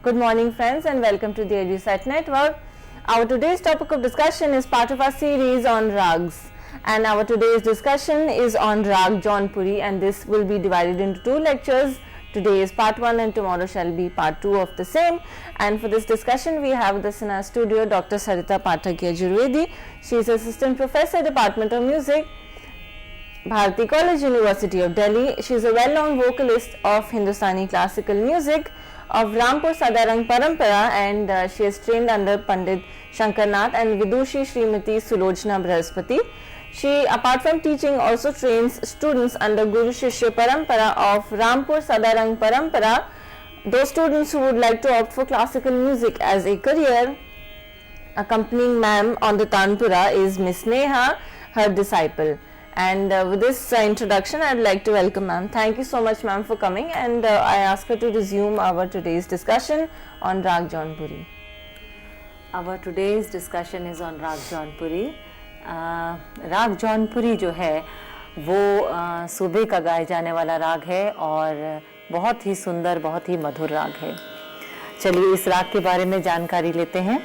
Good morning friends and welcome to the EduSat Network. Our today's topic of discussion is part of our series on rags, and our today's discussion is on Rag Jaunpuri, and this will be divided into two lectures. Today is part 1 and tomorrow shall be part 2 of the same. And for this discussion we have with us in our studio Dr. Sarita Pathak Yajurvedi. She is Assistant Professor, Department of Music, Bharati College, University of Delhi. She is a well-known vocalist of Hindustani classical music of Rampur Sadarang Parampara, and she is trained under Pandit Shankarnath and Vidushi Srimati Sulojna Brahaspati. She, apart from teaching, also trains students under Guru Shishya Parampara of Rampur Sadarang Parampara. Those students who would like to opt for classical music as a career. Accompanying ma'am on the Tanpura is Miss Neha, her disciple. And with this introduction, I would like to welcome ma'am. Thank you so much ma'am for coming, and I ask her to resume our today's discussion on Rag Jaunpuri. Our today's discussion is on Rag Jaunpuri. राग जौनपुरी जो है वो सूबे का गाए जाने वाला राग है और बहुत ही सुंदर, बहुत ही मधुर राग है। चलिए इस राग के बारे में जानकारी लेते हैं।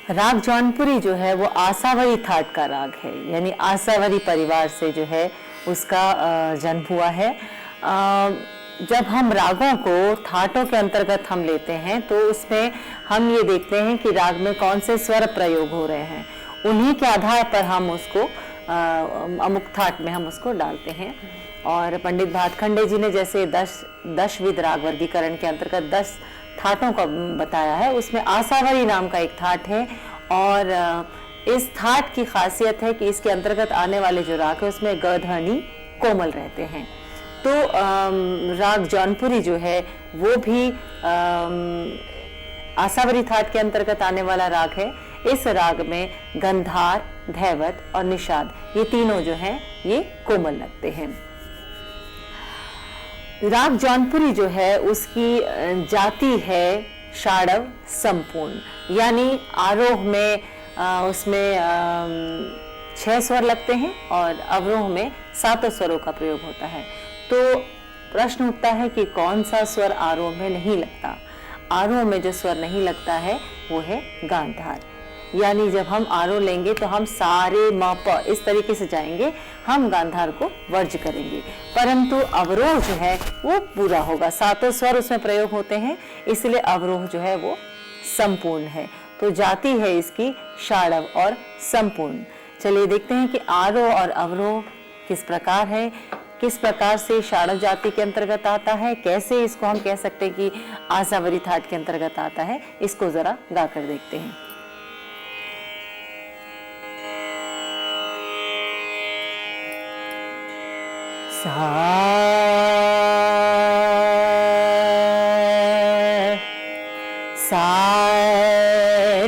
राग जौनपुरी जो है वो आसावरी थाट का राग है, यानी आसावरी परिवार से जो है उसका जन्म हुआ है। जब हम रागों को थाटों के अंतर्गत हम लेते हैं तो उसमें हम ये देखते हैं कि राग में कौन से स्वर प्रयोग हो रहे हैं, उन्हीं के आधार पर हम उसको अमुक थाट में हम उसको डालते हैं। और पंडित भातखंडे जी ने जैसे दशविध राग वर्गीकरण के अंतर्गत 10 थाटों का बताया है, उसमें आसावरी नाम का एक थाट है। और इस थाट की खासियत है कि इसके अंतर्गत आने वाले जो राग है उसमें ग ध्वनि कोमल रहते हैं। तो राग जौनपुरी जो है वो भी आसावरी थाट के अंतर्गत आने वाला राग है। इस राग में गंधार, धैवत और निषाद ये तीनों जो हैं ये कोमल लगते हैं। राग जौनपुरी जो है उसकी जाति है षाडव संपूर्ण, यानी आरोह में उसमें 6 स्वर लगते हैं और अवरोह में 7 स्वरों का प्रयोग होता है। तो प्रश्न उठता है कि कौन सा स्वर आरोह में नहीं लगता। आरोह में जो स्वर नहीं लगता है वो है गांधार, यानी जब हम आरोह लेंगे तो हम सारे म प इस तरीके से जाएंगे, हम गांधार को वर्ज करेंगे। परंतु अवरोह जो है वो पूरा होगा, 7 स्वर उसमें प्रयोग होते हैं, इसलिए अवरोह जो है वो संपूर्ण है। तो जाति है इसकी षाडव और संपूर्ण। चलिए देखते हैं कि आरोह और अवरोह किस प्रकार है, किस प्रकार से षाडव जाति के अंतर्गत आता है, कैसे इसको हम कह सकते हैं कि आसावरी थाट के अंतर्गत आता है। इसको जरा गाकर देखते हैं। सा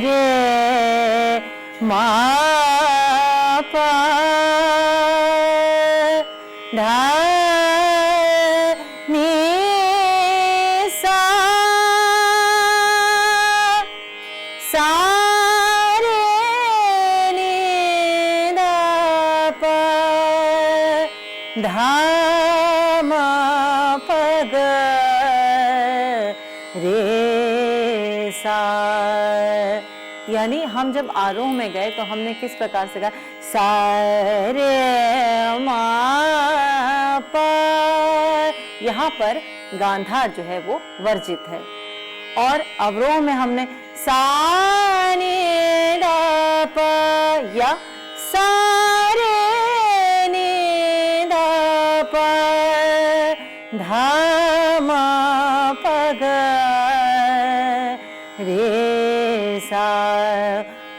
रे मा पा धा नी सा रे नी दा पा धा पग रे सा। यानी हम जब आरोह में गए तो हमने किस प्रकार से गाया, सा रे मा पा। यहाँ पर गांधार जो है वो वर्जित है। और अवरोह में हमने सा नी दा पा या सा रे नी दा पा धा मा पग रे सा।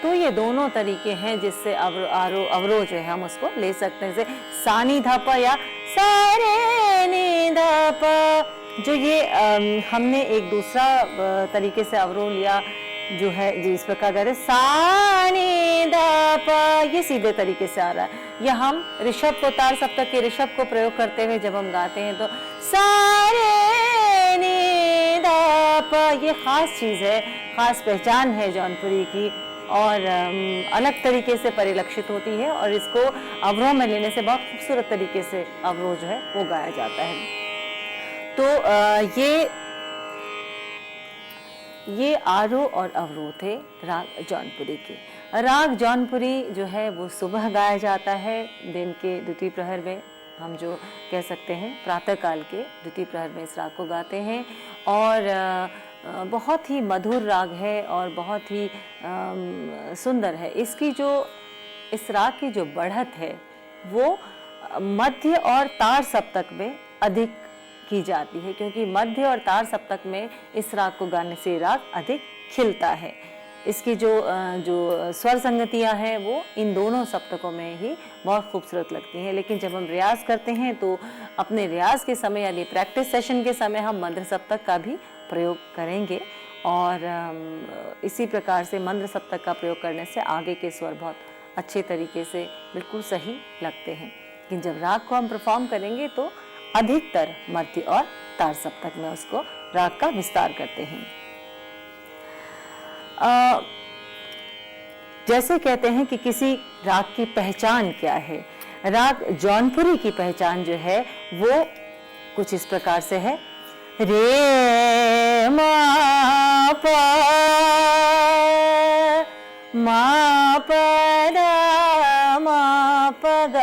तो ये दोनों तरीके हैं जिससे अवरोह जो है हम उसको ले सकते हैं, जैसे सा नी धा पा या सा रे नी धा पा। जो ये हमने एक दूसरा तरीके से अवरोह लिया जो है जिस प्रकार गा रहे सा नी धा पा, ये सीधे तरीके से आ रहा है। या हम ऋषभ को, तार सप्तक के ऋषभ को प्रयोग करते हुए जब हम गाते हैं तो सा रे नी धा पा, ये खास चीज है, खास पहचान है जौनपुरी की और अलग तरीके से परिलक्षित होती है और इसको अवरोह में लेने से बहुत खूबसूरत तरीके से अवरोह जो है वो गाया जाता है। तो ये आरोह और अवरोह थे राग जौनपुरी के। राग जौनपुरी जो है वो सुबह गाया जाता है, दिन के द्वितीय प्रहर में, हम जो कह सकते हैं प्रातः काल के द्वितीय प्रहर में इस राग को गाते हैं। और बहुत ही मधुर राग है और बहुत ही सुंदर है। इसकी जो इस राग की जो बढ़त है वो मध्य और तार सप्तक में अधिक की जाती है, क्योंकि मध्य और तार सप्तक में इस राग को गाने से राग अधिक खिलता है। इसकी जो स्वर संगतियां हैं वो इन दोनों सप्तकों में ही बहुत खूबसूरत लगती हैं। लेकिन जब हम रियाज करते हैं तो अपने रियाज के समय यानी प्रैक्टिस सेशन के समय हम मंद्र सप्तक का भी प्रयोग करेंगे और इसी प्रकार से मंद्र सप्तक का प्रयोग करने से आगे के स्वर बहुत अच्छे तरीके से बिल्कुल सही लगते हैं। लेकिन जब राग को हम परफॉर्म करेंगे तो अधिकतर मध्य और तार सप्तक में उसको राग का विस्तार करते हैं। जैसे कहते हैं कि किसी राग की पहचान क्या है, राग जौनपुरी की पहचान जो है वो कुछ इस प्रकार से है। रे मा पा दा मा प ग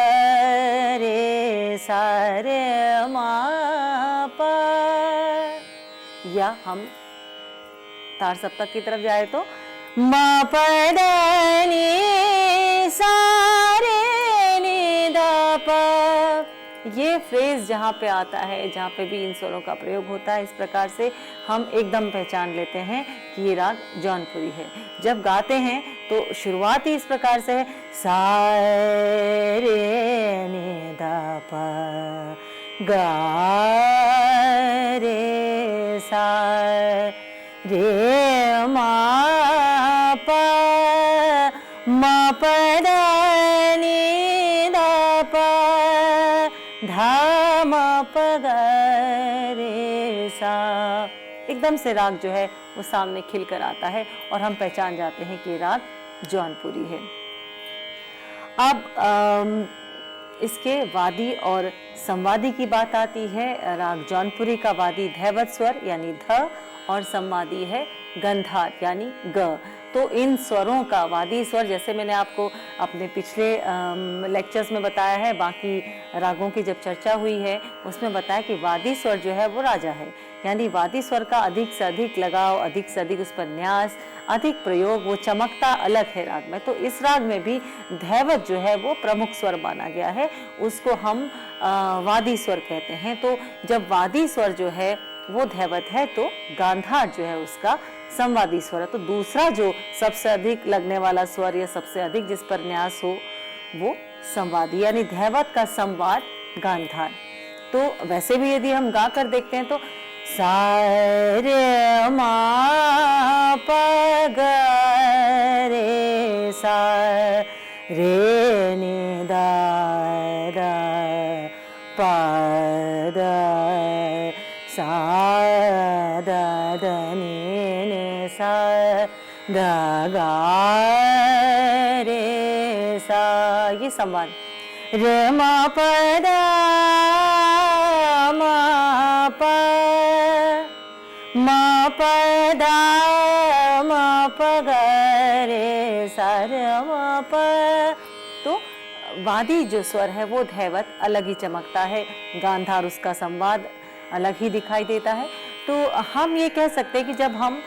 रे सा रे मा पा। या हम तार सप्तक की तरफ जाए तो मा प दा नी सा रे नी दा पा। ये फ्रेज जहाँ पे आता है, जहाँ पे भी इन स्वरों का प्रयोग होता है, इस प्रकार से हम एकदम पहचान लेते हैं कि ये राग जौनपुरी है। जब गाते हैं तो शुरुआत ही इस प्रकार से है सा रे नी दा पा गा रे सा रे मा पा मा प दा नी दा पा धा मा प ग रे सा। एकदम से राग जो है वो सामने खिल कर आता है और हम पहचान जाते हैं कि राग जौनपुरी है। अब इसके वादी और संवादी की बात आती है। राग जौनपुरी का वादी धैवत स्वर यानी ध और संवादी है गंधार यानी ग। तो इन स्वरों का वादी स्वर, जैसे मैंने आपको अपने पिछले लेक्चर्स में बताया है, बाकी रागों की जब चर्चा हुई है उसमें बताया कि वादी स्वर जो है वो राजा है, यानी वादी स्वर का अधिक से अधिक लगाव, अधिक से अधिक उस पर न्यास, अधिक प्रयोग, वो चमकता अलग है राग में। तो इस राग में भी धैवत जो है वो प्रमुख स्वर माना गया है, उसको हम वादी स्वर कहते हैं। तो जब वादी स्वर जो है वो धैवत है तो गांधार जो है उसका संवादी स्वर है। तो दूसरा जो सबसे अधिक लगने वाला स्वर या सबसे अधिक जिस पर न्यास हो वो संवादी, यानी धैवत का संवाद गांधार। तो वैसे भी यदि हम गा कर देखते हैं तो सा रे मा प ग रे सा रे नी दा दा पा दा सा दा दा नी ने सा गा गा रे सा। ये संवाद रे मा प दा मा प दा मा प ग रे सा रे मा प। तो वादी जो स्वर है वो धैवत अलग ही चमकता है, गांधार उसका संवाद अलग ही दिखाई देता है। तो हम ये कह सकते हैं कि जब हम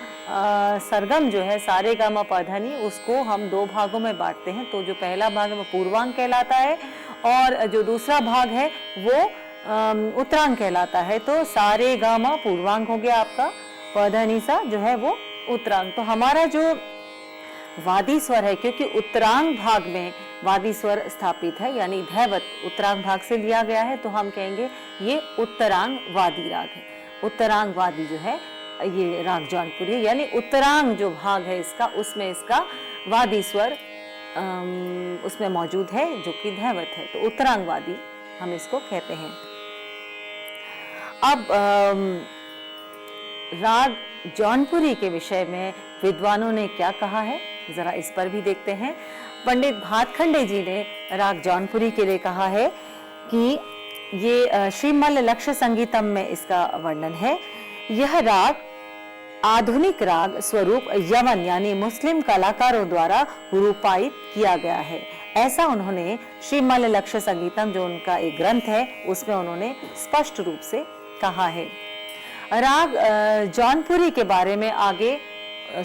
सरगम जो है सारे गा मा पा धा नी, उसको हम दो भागों में बांटते हैं। तो जो पहला भाग है वो पूर्वांग कहलाता है और जो दूसरा भाग है वो उत्तरांग कहलाता है। तो सारे गा मा पूर्वांग हो गया आपका, प धा नी सा जो है वो उत्तरांग। तो हमारा जो वादी स्वर है, क्योंकि उत्तरांग भाग में वादी स्वर स्थापित है, यानी धैवत उत्तरांग भाग से लिया गया है, तो हम कहेंगे ये उत्तरांग वादी राग है। उत्तरांग वादी जो है ये राग जौनपुरी, यानी उत्तरांग जो भाग है इसका, उसमें इसका वादी स्वर उसमें मौजूद है जो कि धैवत है, तो उत्तरांग वादी हम इसको कहते हैं। अब राग जौनपुरी के विषय में विद्वानों ने क्या कहा है, जरा इस पर भी देखते हैं। पंडित भातखंडे जी ने राग जौनपुरी के लिए कहा है कि ये श्रीमल्ल लक्ष्य संगीतम में इसका वर्णन है। यह राग आधुनिक राग स्वरूप यवन यानी मुस्लिम कलाकारों द्वारा रूपायित किया गया है, ऐसा उन्होंने श्रीमल्ल लक्ष्य संगीतम जो उनका एक ग्रंथ है उसमें उन्होंने स्पष्ट रूप से कहा है। राग जौनपुरी के बारे में आगे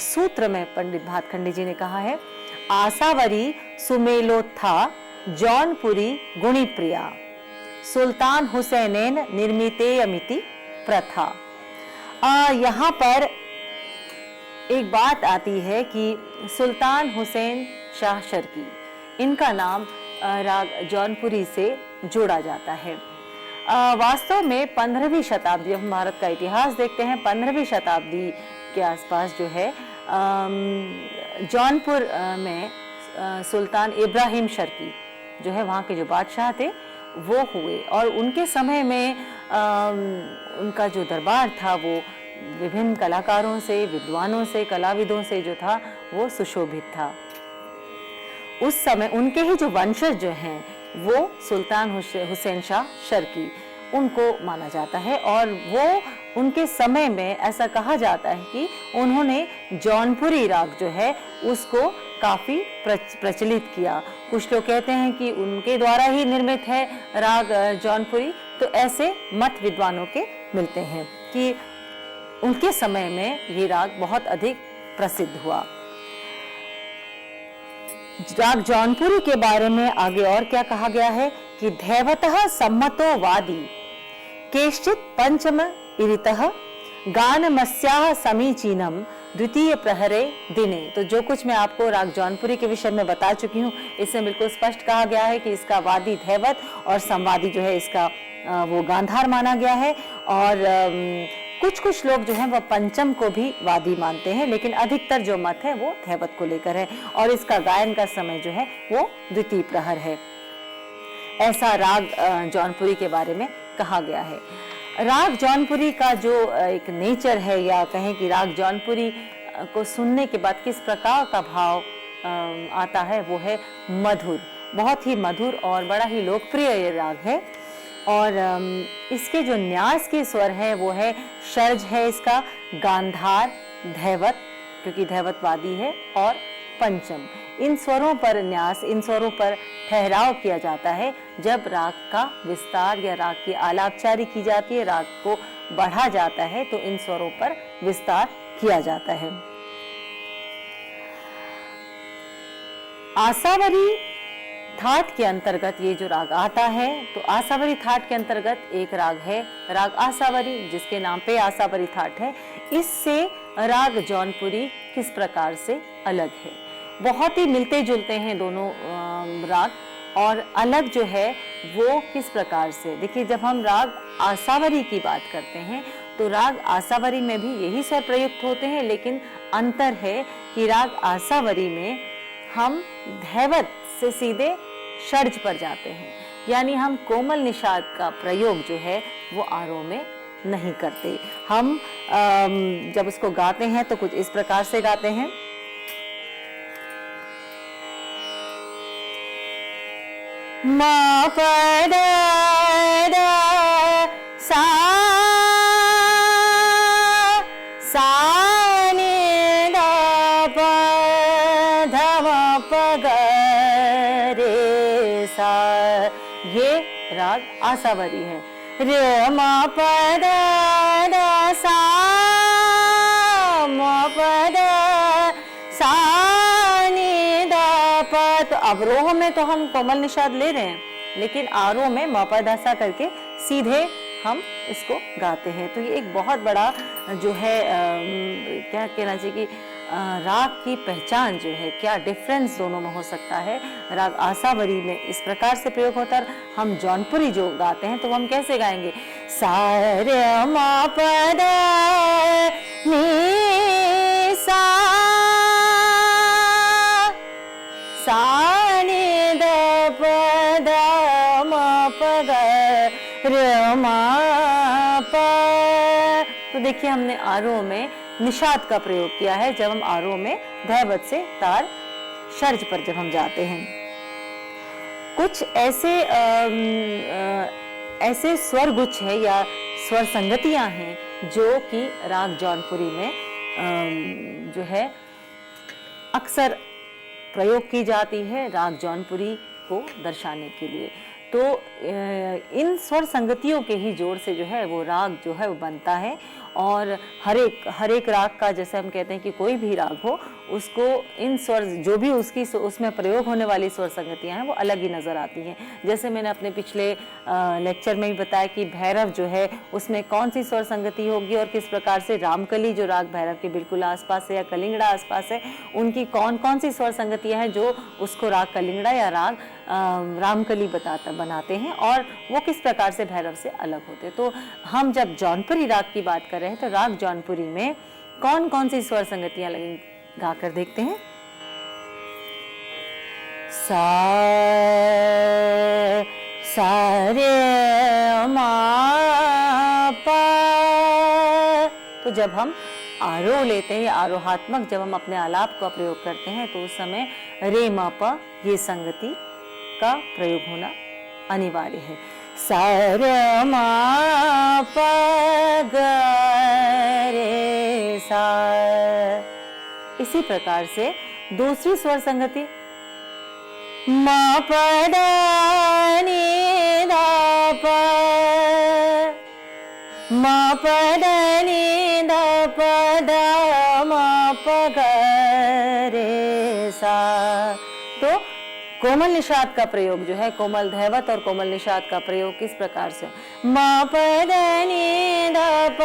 सूत्र में पंडित भातखंडे जी ने कहा है, आसावरी सुमेलोत्था जौनपुरी गुणिप्रिया सुल्तान हुसैनेन निर्मितेयमिति प्रथा। यहाँ पर एक बात आती है कि सुल्तान हुसैन शाह शर्की, इनका नाम राग जौनपुरी से जोड़ा जाता है। वास्तव में 15वीं शताब्दी, हम भारत का इतिहास देखते हैं, 15वीं शताब्दी के आसपास जो है जौनपुर में सुल्तान इब्राहिम शर्की जो है वहाँ के जो बादशाह थे वो हुए, और उनके समय में उनका जो दरबार था वो विभिन्न कलाकारों से, विद्वानों से, कलाविदों से जो था वो सुशोभित था। उस समय उनके ही जो वंशज जो हैं वो सुल्तान हुसैन शाह शर्की, उनको माना जाता है, और वो उनके समय में ऐसा कहा जाता है कि उन्होंने जौनपुरी राग जो है उसको काफी प्रचलित किया। कुछ लोग कहते हैं कि उनके द्वारा ही निर्मित है राग जौनपुरी, तो ऐसे मत विद्वानों के मिलते हैं कि उनके समय में ये राग बहुत अधिक प्रसिद्ध हुआ। राग जौनपुरी के बारे में आगे और क्या कहा गया है कि धैवतः सम्मतो वादी केश्चित पंचम इरितः गानमस्याः समीचीनम द्वितीय प्रहरे दिने। तो जो कुछ मैं आपको राग जौनपुरी के विषय में बता चुकी हूँ, इससे बिल्कुल स्पष्ट कहा गया है कि इसका वादी धैवत और संवादी जो है इसका वो गांधार माना गया है, और कुछ लोग जो हैं वह पंचम को भी वादी मानते हैं, लेकिन अधिकतर जो मत है वो धैवत को लेकर है, और इसका गायन का समय जो है वो द्वितीय प्रहर है। ऐसा राग जौनपुरी के बारे में कहा गया है। राग जौनपुरी का जो एक नेचर है, या कहें कि राग जौनपुरी को सुनने के बाद किस प्रकार का भाव आता है, वो है मधुर, बहुत ही मधुर और बड़ा ही लोकप्रिय ये राग है। और इसके जो न्यास के स्वर है वो है षड्ज है इसका, गांधार, धैवत क्योंकि धैवत वादी है, और पंचम। इन स्वरों पर न्यास, इन स्वरों पर ठहराव किया जाता है जब राग का विस्तार या राग की आलापचारी की जाती है, राग को बढ़ा जाता है, तो इन स्वरों पर विस्तार किया जाता है। आसावरी थाट के अंतर्गत ये जो राग आता है, तो आसावरी थाट के अंतर्गत एक राग है राग आसावरी, जिसके नाम पे आसावरी थाट है। इससे राग जौनपुरी किस प्रकार से अलग है, बहुत ही मिलते जुलते हैं दोनों राग, और अलग जो है वो किस प्रकार से, देखिए जब हम राग आसावरी की बात करते हैं तो राग आसावरी में भी यही स्वर प्रयुक्त होते हैं, लेकिन अंतर है कि राग आसावरी में हम धैवत से सीधे षड्ज पर जाते हैं, यानी हम कोमल निषाद का प्रयोग जो है वो आरोह में नहीं करते। हम जब उसको गाते हैं तो कुछ इस प्रकार से गाते हैं, मा प द सा नि द प ध म प ग रे सा, ये राग आसावरी है। रे म प द सा म प द सा नि द प। तो अवरोह में तो हम कोमल निषाद ले रहे हैं, लेकिन आरोह में म प द सा करके सीधे हम इसको गाते हैं। तो ये एक बहुत बड़ा जो है क्या कहना चाहिए कि राग की पहचान जो है, क्या डिफरेंस दोनों में हो सकता है। राग आसावरी में इस प्रकार से प्रयोग होता है, हम जौनपुरी जो गाते हैं तो हम कैसे गाएंगे, सा रे म प द नि सा सा नि द प द म प ग रे म प। तो देखिए हमने आरोह में निषाद का प्रयोग किया है जब हम आरोह में धैवत से तार षड्ज पर जब हम जाते हैं। कुछ ऐसे स्वर गुच्छ है या स्वर संगतियां हैं जो कि राग जौनपुरी में जो है अक्सर प्रयोग की जाती है राग जौनपुरी को दर्शाने के लिए। तो इन स्वर संगतियों के ही जोड़ से जो है वो राग जो है वो बनता है। और हर एक राग का, जैसे हम कहते हैं कि कोई भी राग हो उसको इन स्वर जो भी उसमें प्रयोग होने वाली स्वर संगतियां हैं वो अलग ही नज़र आती हैं। जैसे मैंने अपने पिछले लेक्चर में भी बताया कि भैरव जो है उसमें कौन सी स्वर संगति होगी और किस प्रकार से रामकली जो राग भैरव के बिल्कुल आसपास है या कलिंगड़ा आसपास है उनकी कौन कौन सी स्वर संगतियां हैं जो उसको राग कलिंगड़ा या राग रामकली बनाते हैं और वो किस प्रकार से भैरव से अलग होते हैं। तो हम जब जौनपुरी राग की बात कर रहे हैं तो राग जौनपुरी में कौन कौन सी स्वर संगतियां लगेंगी गाकर देखते हैं। सा रे म प। तो जब हम आरोह लेते हैं या आरोहात्मक जब हम अपने आलाप का प्रयोग करते हैं तो उस समय रे म प ये संगति का प्रयोग होना अनिवार्य है। सा रे म प ग रे सा। इसी प्रकार से दूसरी स्वर संगति म प द नि द प म प द नि द प द म प ग रे सा। तो कोमल निषाद का प्रयोग जो है कोमल धैवत और कोमल निषाद का प्रयोग किस प्रकार से म प द नि द प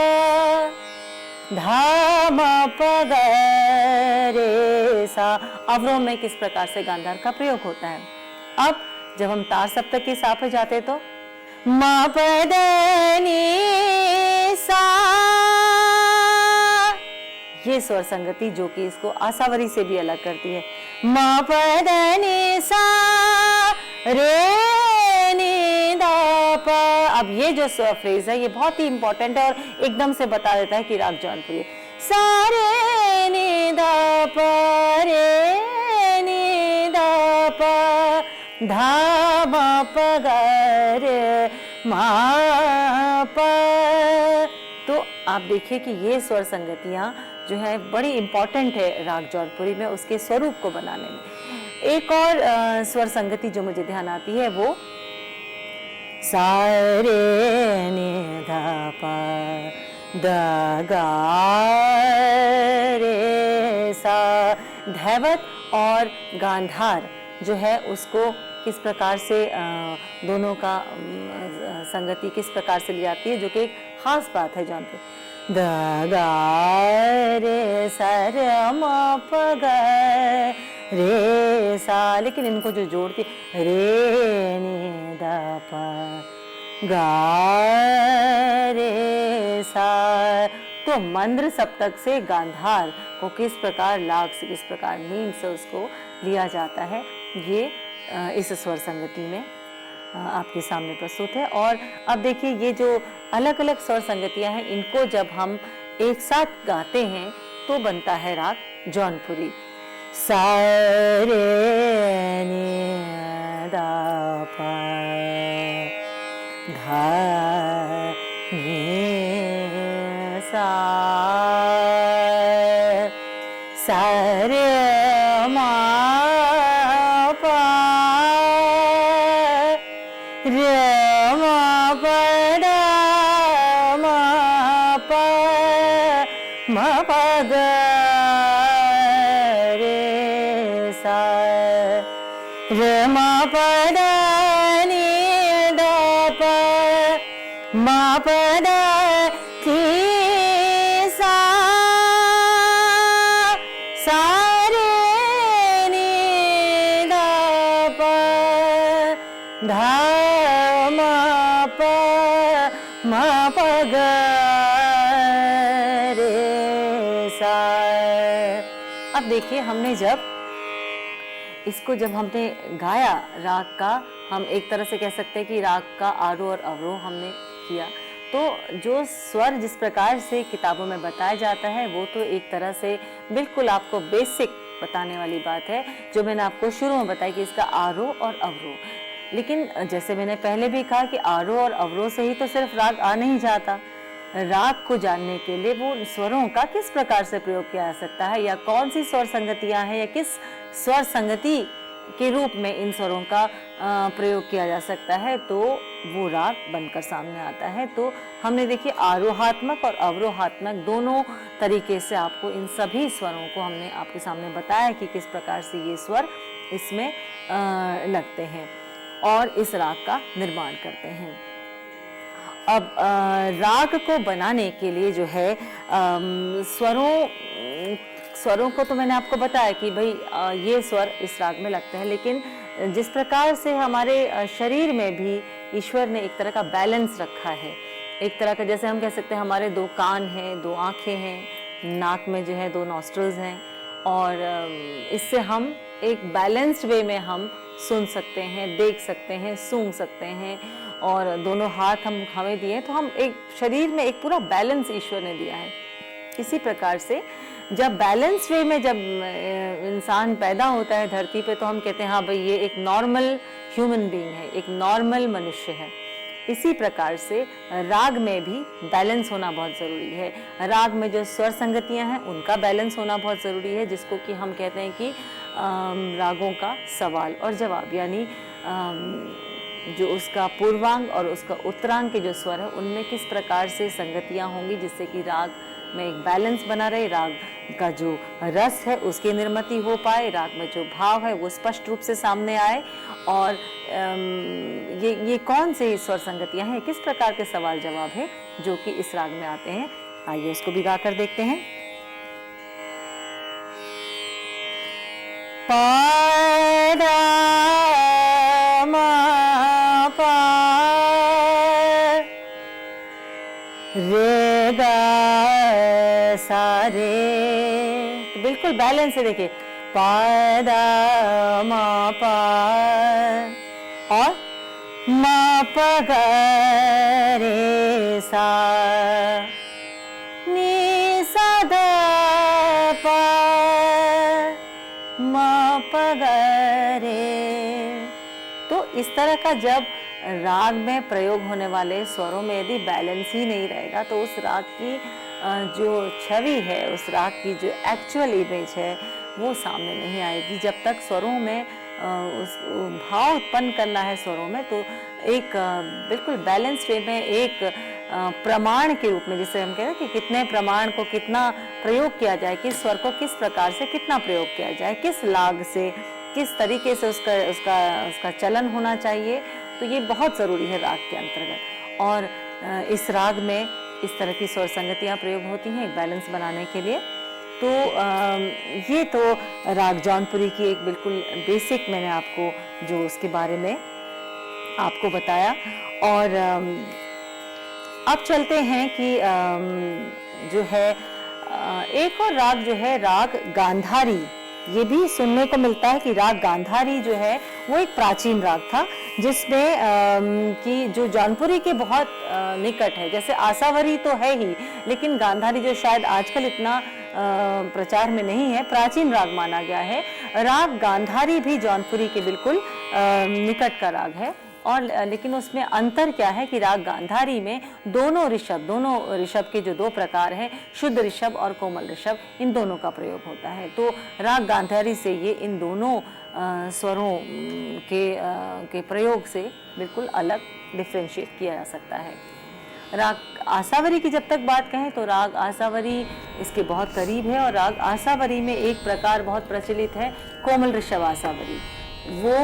धा म प ग रे सा। अवरोह में किस प्रकार से गांधार का प्रयोग होता है। अब जब हम तार सप्तक के साथ जाते तो म प द नि सा ये स्वर संगति जो कि इसको आसावरी से भी अलग करती है। म प द नि सा रे नि द प। अब ये जो फ्रेज है ये बहुत ही इंपॉर्टेंट है और एकदम से बता देता है कि राग जौनपुरी सा रे नि द प रे नि द प धा म प ग रे म प। तो आप देखिए कि ये स्वर संगतियां जो है बड़ी इंपॉर्टेंट है राग जौनपुरी में उसके स्वरूप को बनाने में। एक और स्वर संगति जो मुझे ध्यान आती है वो सा रे नि ध प द ग रे सा। धैवत और गांधार जो है उसको किस प्रकार से दोनों का संगति किस प्रकार से ली जाती है जो कि एक खास बात है जौनपुर। द ग रे सा रे म प ग रे सा। लेकिन इनको जो जोड़ती रे नि द प ग रे सा। तो मंद्र सप्तक से गांधार को किस प्रकार लाग से किस प्रकार नींद से उसको लिया जाता है ये इस स्वर संगति में आपके सामने प्रस्तुत है। और अब देखिए ये जो अलग अलग स्वर संगतियां हैं इनको जब हम एक साथ गाते हैं तो बनता है राग जौनपुरी। सा रे नि द प धा नि सा सा रे म प रे म प द म प म प ग रे सा रे म प द नि द प म प द नि सा सा रे नि द प धा म प मा प ग रे सा। अब देखिए हमने जब हमने गाया राग का, हम एक तरह से कह सकते हैं कि राग का आरोह और अवरोह हमने किया। तो जो स्वर जिस प्रकार से किताबों में बताया जाता है वो तो एक तरह से बिल्कुल आपको बेसिक बताने वाली बात है, जो मैंने आपको शुरू में बताया कि इसका आरोह और अवरोह। लेकिन जैसे मैंने पहले भी कहा कि आरोह और अवरोह से ही तो सिर्फ राग आ नहीं जाता। राग को जानने के लिए वो स्वरों का किस प्रकार से प्रयोग किया जा सकता है, या कौन सी स्वर संगतियां हैं, या किस स्वर संगति के रूप में इन स्वरों का प्रयोग किया जा सकता है, तो वो राग बनकर सामने आता है। तो हमने देखिए आरोहात्मक और अवरोहात्मक दोनों तरीके से आपको इन सभी स्वरों को हमने आपके सामने बताया कि किस प्रकार से ये स्वर इसमें लगते हैं और इस राग का निर्माण करते हैं। अब राग को बनाने के लिए जो है स्वरों को तो मैंने आपको बताया कि भाई ये स्वर इस राग में लगते हैं, लेकिन जिस प्रकार से हमारे शरीर में भी ईश्वर ने एक तरह का बैलेंस रखा है, एक तरह का, जैसे हम कह सकते हैं हमारे 2 कान हैं, 2 आँखें हैं, नाक में जो है 2 नॉस्ट्रल्स हैं, और इससे हम एक बैलेंस्ड वे में हम सुन सकते हैं, देख सकते हैं, सूंघ सकते हैं, और दोनों हाथ हमें दिए, तो हम एक शरीर में एक पूरा बैलेंस ईश्वर ने दिया है। इसी प्रकार से जब बैलेंस वे में जब इंसान पैदा होता है धरती पे, तो हम कहते हैं हाँ भाई ये एक नॉर्मल ह्यूमन बीइंग है, एक नॉर्मल मनुष्य है। इसी प्रकार से राग में भी बैलेंस होना बहुत ज़रूरी है। राग में जो स्वर संगतियां हैं उनका बैलेंस होना बहुत ज़रूरी है, जिसको कि हम कहते हैं कि रागों का सवाल और जवाब, यानी जो उसका पूर्वांग और उसका उत्तरांग के जो स्वर है उनमें किस प्रकार से संगतियां होंगी, जिससे कि राग में एक बैलेंस बना रहे, राग का जो रस है उसकी निर्मिति हो पाए, राग में जो भाव है वो स्पष्ट रूप से सामने आए, और ये कौन से स्वर संगतियां हैं, किस प्रकार के सवाल जवाब है जो कि इस राग में आते हैं। आइए उसको भी गाकर देखते हैं। पा धा मा पा रे गा सा रे, तो बिल्कुल बैलेंस है। देखिए पा धा मा पा और मा पा गा रे सा, नी सा धा पा मा पा गा रे। तो इस तरह का जब राग में प्रयोग होने वाले स्वरों में यदि बैलेंस ही नहीं रहेगा, तो उस राग की जो छवि है, उस राग की जो एक्चुअल इमेज है वो सामने नहीं आएगी। जब तक स्वरों में उस भाव उत्पन्न करना है स्वरों में, तो एक बिल्कुल बैलेंस वे में एक प्रमाण के रूप में, जिसे हम कहते हैं कि कितने प्रमाण को कितना प्रयोग किया जाए, किस स्वर को किस प्रकार से कितना प्रयोग किया जाए, किस लाग से किस तरीके से उसका चलन होना चाहिए, तो ये बहुत ज़रूरी है राग के अंतर्गत। और इस राग में इस तरह की स्वर संगतियाँ प्रयोग होती हैं एक बैलेंस बनाने के लिए। तो ये तो राग जौनपुरी की एक बिल्कुल बेसिक मैंने आपको जो उसके बारे में आपको बताया। और अब चलते हैं कि जो है एक और राग जो है राग गांधारी, ये भी सुनने को मिलता है कि राग गांधारी जो है वो एक प्राचीन राग था, जिसमें कि जो जौनपुरी के बहुत निकट है। जैसे आसावरी तो है ही, लेकिन गांधारी जो शायद आजकल इतना प्रचार में नहीं है, प्राचीन राग माना गया है। राग गांधारी भी जौनपुरी के बिल्कुल निकट का राग है। और लेकिन उसमें अंतर क्या है कि राग गांधारी में दोनों ऋषभ के जो 2 प्रकार हैं, शुद्ध ऋषभ और कोमल ऋषभ, इन दोनों का प्रयोग होता है। तो राग गांधारी से ये इन दोनों स्वरों के प्रयोग से बिल्कुल अलग डिफ्रेंशिएट किया जा सकता है। राग आसावरी की जब तक बात कहें तो राग आसावरी इसके बहुत करीब है, और राग आसावरी में एक प्रकार बहुत प्रचलित है कोमल ऋषभ आसावरी। वो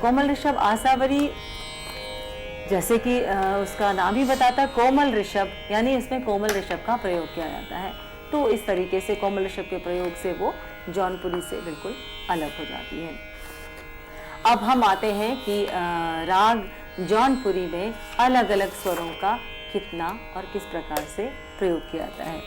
कोमल ऋषभ आसावरी जैसे कि उसका नाम ही बताता है कोमल ऋषभ, यानी इसमें कोमल ऋषभ का प्रयोग किया जाता है। तो इस तरीके से कोमल ऋषभ के प्रयोग से वो जौनपुरी से बिल्कुल अलग हो जाती है। अब हम आते हैं कि राग जौनपुरी में अलग अलग स्वरों का कितना और किस प्रकार से प्रयोग किया जाता है।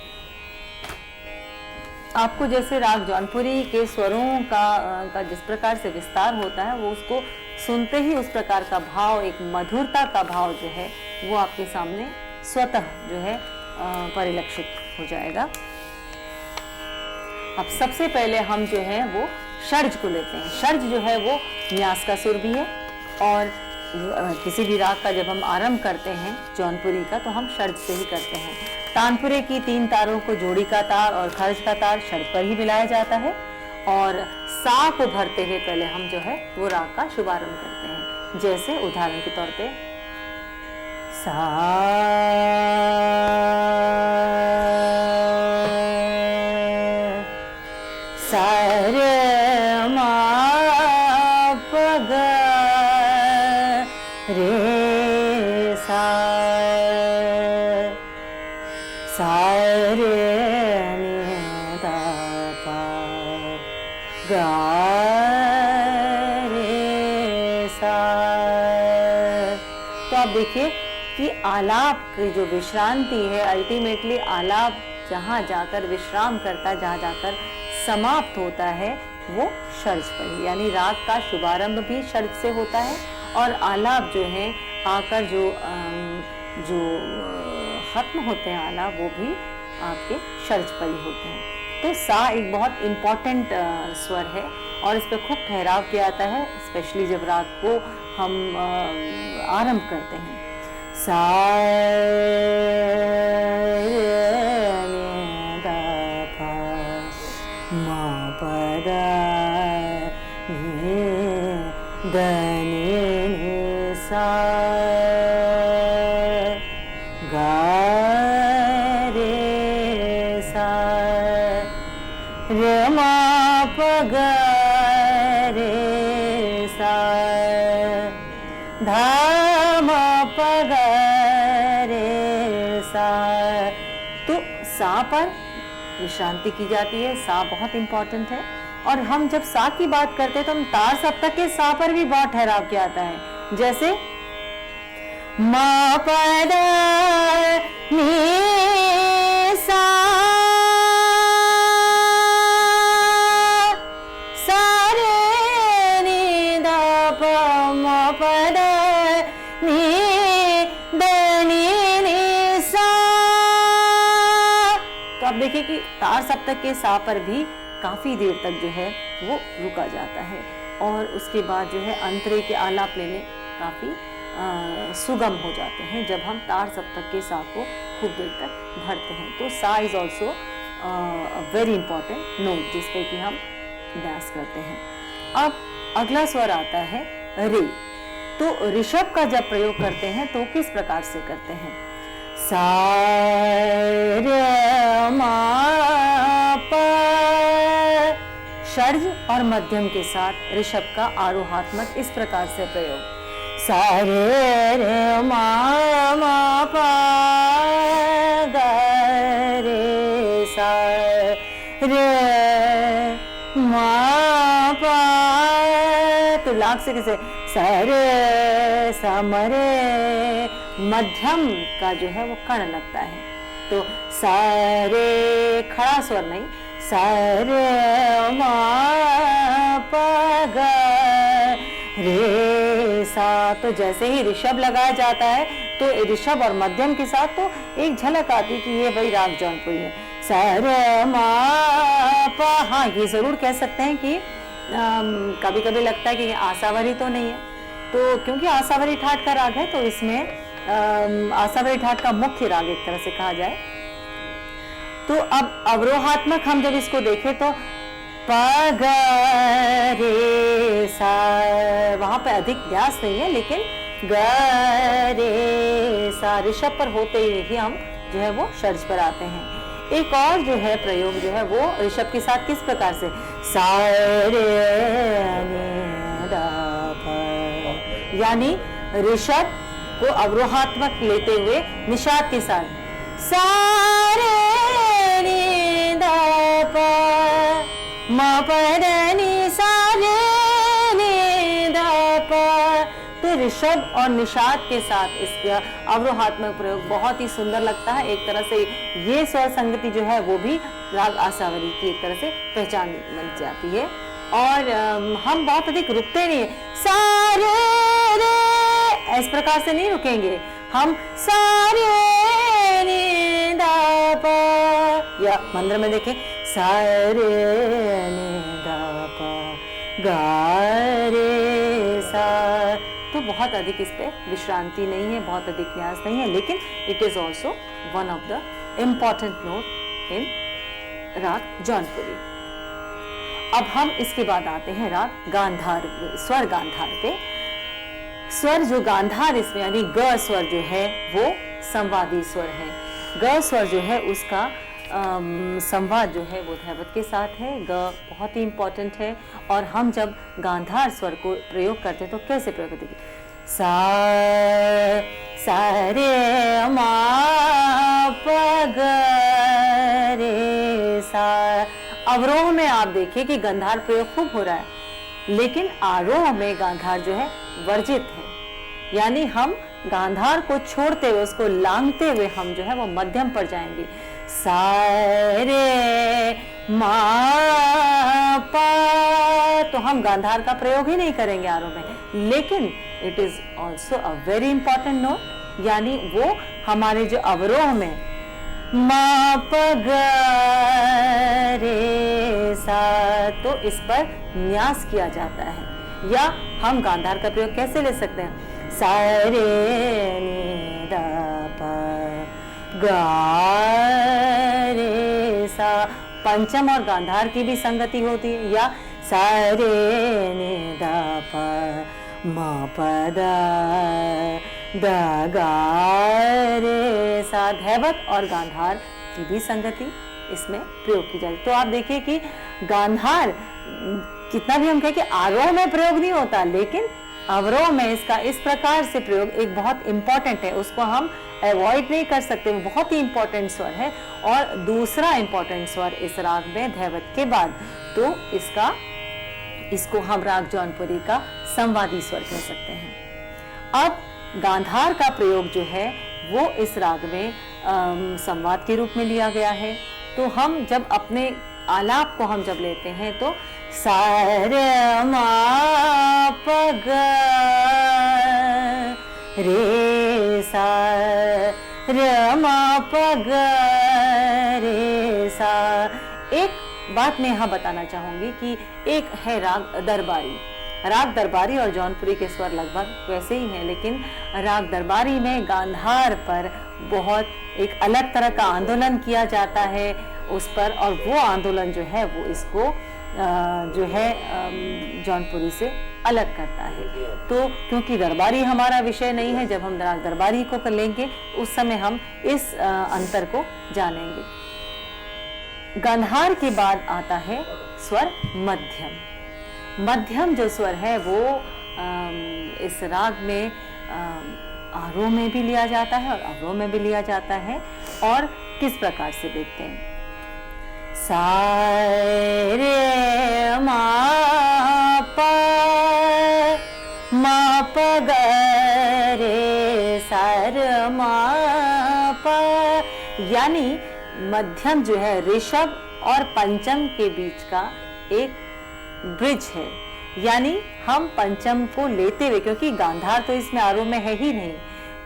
आपको जैसे राग जौनपुरी के स्वरों का जिस प्रकार से विस्तार होता है, वो उसको सुनते ही उस प्रकार का भाव, एक मधुरता का भाव जो है वो आपके सामने स्वतः जो है परिलक्षित हो जाएगा। अब सबसे पहले हम जो है वो षड्ज को लेते हैं। षड्ज जो है वो न्यास का सुर भी है, और किसी भी राग का जब हम आरंभ करते हैं जौनपुरी का, तो हम षड्ज से ही करते हैं। तानपुरे की 3 तारों को जोड़ी का तार और खर्ज का तार षड्ज पर ही मिलाया जाता है, और सा को भरते हुए पहले हम जो है वो राग का शुभारंभ करते हैं। जैसे उदाहरण के तौर पे सा तो आप देखिए कि आलाप की जो विश्रांति है, अल्टीमेटली आलाप जहाँ जाकर विश्राम करता है, जहाँ जाकर समाप्त होता है, वो षड्ज पर ही, यानी राग का शुभारंभ भी षड्ज से होता है, और आलाप जो है आकर जो खत्म होते हैं आलाप, वो भी आपके षड्ज पर ही होते हैं। तो सा एक बहुत इम्पॉर्टेंट स्वर है, और इस पर खूब ठहराव किया जाता है, स्पेशली जब राग को हम आरंभ करते हैं। सा तो सा पर विश्रांति की जाती है, सा बहुत इंपॉर्टेंट है। और हम जब सा की बात करते हैं तो हम तार सप्तक के सा पर भी बहुत ठहराव किया जाता है, जैसे मा पद नी सा, सा रे नी दा प मा पद नी द नी नी सा। तो आप देखिए कि तार सप्तक के सा पर भी काफी देर तक जो है वो रुका जाता है, और उसके बाद जो है अंतरे के आलाप लेने काफी सुगम हो जाते हैं जब हम तार सप्तक के सा को खूब देर तक भरते हैं। तो सा is also very important note जिसपे कि हम न्यास करते हैं। अब अगला स्वर आता है रे। तो ऋषभ का जब प्रयोग करते हैं तो किस प्रकार से करते हैं? सा रे मा पा, षड्ज और मध्यम के साथ ऋषभ का आरोहात्मक इस प्रकार से प्रयोग। सा रे रे मा मा पा ग रे सा रे मा पा। तो लाग से कैसे? सा रे सा म रे, मध्यम का जो है वो कण लगता है, तो सा रे खड़ा स्वर नहीं, सा रे मा पा ग रे सा। तो जैसे ही ऋषभ लगाया जाता है तो ऋषभ और मध्यम के साथ तो एक झलक आती कि ये भाई राग जौनपुरी है। सा रे मा पा। हाँ, ये जरूर कह सकते हैं कि कभी कभी लगता है कि ये आसावरी तो नहीं है, तो क्योंकि आसावरी ठाट का राग है तो इसमें आसावरी ठाट का मुख्य राग एक तरह से कहा जाए। तो अब अवरोहात्मक हम जब इसको देखें तो प ग रे सा, वहां पे अधिक न्यास नहीं है, लेकिन ग रे सा ऋषभ पर होते ही हम जो है वो षड्ज पर आते हैं। एक और जो है प्रयोग जो है वो ऋषभ के साथ किस प्रकार से? सा रे नी दा प, यानी ऋषभ को अवरोहात्मक लेते हुए निषाद के साथ सा रे नी दा प मा प द नी सा रे नी दा प। तो ऋषभ और निषाद के साथ इसका अवरोहात्मक प्रयोग बहुत ही सुंदर लगता है। एक तरह से ये स्वर संगति जो है वो भी राग आसावरी की एक तरह से पहचान बन जाती है। और हम बहुत अधिक रुकते नहीं है, सारे रे इस प्रकार से नहीं रुकेंगे, हम सारे नी दा पा, या मंत्र में देखें सारे नी दा पा गा रे सा, तो बहुत अधिक इस पे विश्रांति नहीं है, बहुत अधिक न्यास नहीं है, लेकिन it is also one of the important note in raag Jaunpuri. अब हम इसके बाद आते हैं राग गांधार, स्वर गांधार पे। स्वर जो गांधार इसमें यानी ग स्वर जो है वो संवादी स्वर है। ग स्वर जो है उसका संवाद जो है वो धैवत के साथ है। ग बहुत ही इंपॉर्टेंट है। और हम जब गांधार स्वर को प्रयोग करते हैं तो कैसे प्रयोग करते हैं? सा रे मा प ग रे सा। अवरोह में आप देखिए कि गांधार प्रयोग खूब हो रहा है, लेकिन आरोह में गांधार जो है वर्जित है, यानी हम गांधार को छोड़ते हुए उसको लांघते हुए हम जो है वो मध्यम पर जाएंगे। सा रे मा पा, तो हम गांधार का प्रयोग ही नहीं करेंगे आरोह में, लेकिन it is also a very important note, यानी वो हमारे जो अवरोह में मा प ग रे सा, तो इस पर न्यास किया जाता है। या हम गांधार का प्रयोग कैसे ले सकते हैं? सा रे नी दा पा गा रे सा, पंचम और गांधार की भी संगति होती है। या सा रे नी दा पा मा प दा गा रे सा, धैवत और गांधार की भी संगति इसमें प्रयोग की जाती है। तो आप देखिए कि गांधार कितना भी हम कहें कि आरोह में प्रयोग नहीं होता, लेकिन अवरोह में इसका इस प्रकार से प्रयोग एक बहुत इंपॉर्टेंट है, उसको हम अवॉइड नहीं कर सकते, वो बहुत ही इंपॉर्टेंट स्वर है। और दूसरा इंपॉर्टेंट स्वर इस राग में धैवत के बाद, तो इसको हम राग जौनपुरी का संवादी स्वर कह सकते हैं। अब गांधार का प्रयोग जो है वो इस राग में संवाद के रूप में लिया गया है। तो हम जब अपने आलाप को हम जब लेते हैं तो सा रे मा प ग रे सा, रे मा प ग रे सा। एक बात मैं यहाँ बताना चाहूंगी कि एक है राग दरबारी। राग दरबारी और जौनपुरी के स्वर लगभग वैसे ही हैं, लेकिन राग दरबारी में गांधार पर बहुत एक अलग तरह का आंदोलन किया जाता है उस पर, और वो आंदोलन जो है वो इसको जो है जौनपुरी से अलग करता है। तो क्योंकि दरबारी हमारा विषय नहीं है, जब हम राग दरबारी को लेंगे उस समय हम इस अंतर को जानेंगे। गांधार के बाद आता है स्वर मध्यम। मध्यम जो स्वर है वो इस राग में आरोह में भी लिया जाता है और अवरोह में भी लिया जाता है। और किस प्रकार से देखते हैं? सा रे मा प ग रे सा र मा प, यानी मध्यम जो है ऋषभ और पंचम के बीच का एक ब्रिज है, यानी हम पंचम को लेते हुए, क्योंकि गांधार तो इसमें आरोह में है ही नहीं,